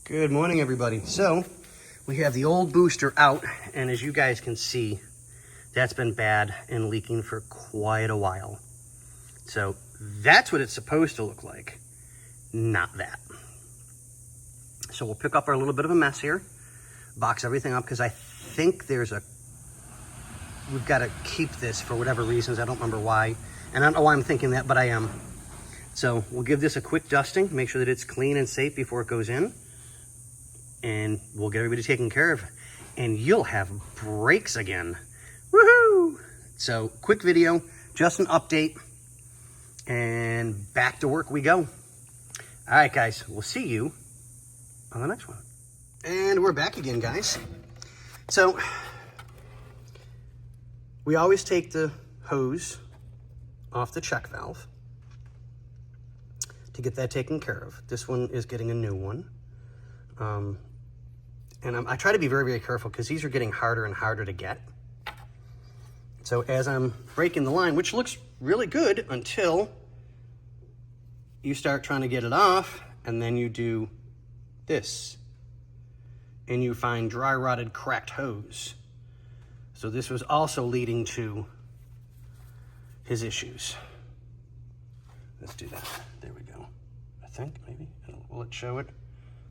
Good morning, everybody. So we have the old booster out, and as you guys can see, that's been bad and leaking for quite a while. So that's what it's supposed to look like, not that. So we'll pick up our little bit of a mess here, box everything up, because I think we've got to keep this for whatever reasons. I don't remember why, and I don't know why I'm thinking that, but I am. So we'll give this a quick dusting, make sure that it's clean and safe before it goes in. And we'll get everybody taken care of, and you'll have brakes again. Woohoo! So quick video, just an update, and back to work we go. All right, guys, we'll see you on the next one. And we're back again, guys. So we always take the hose off the check valve to get that taken care of. This one is getting a new one. And I try to be very, very careful because these are getting harder and harder to get. So as I'm breaking the line, which looks really good until you start trying to get it off, and then you do this, and you find dry rotted, cracked hose. So this was also leading to his issues. Let's do that. There we go. I think maybe, will it show it?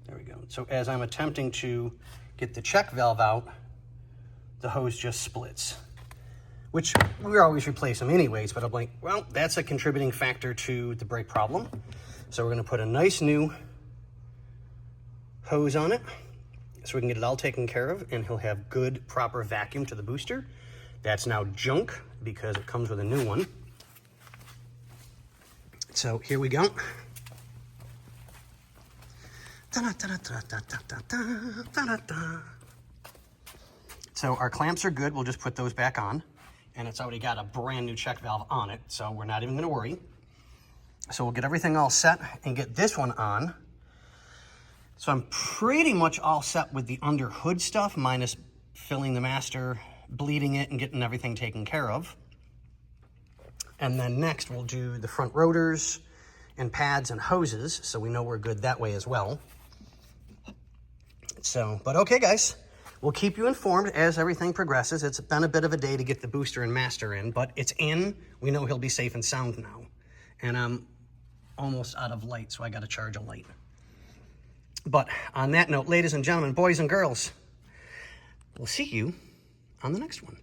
There we go. So as I'm attempting to get the check valve out, the hose just splits, which we always replace them anyways, but I'm like, well, that's a contributing factor to the brake problem. So we're gonna put a nice new hose on it so we can get it all taken care of, and he'll have good, proper vacuum to the booster. That's now junk because it comes with a new one. So here we go. So our clamps are good. We'll just put those back on, and it's already got a brand new check valve on it, so we're not even going to worry. So we'll get everything all set and get this one on. So I'm pretty much all set with the under hood stuff, minus filling the master, bleeding it, and getting everything taken care of. And then next we'll do the front rotors and pads and hoses, so we know we're good that way as well. So, but okay, guys, we'll keep you informed as everything progresses. It's been a bit of a day to get the booster and master in, but it's in. We know he'll be safe and sound now. And I'm almost out of light, so I got to charge a light. But on that note, ladies and gentlemen, boys and girls, we'll see you on the next one.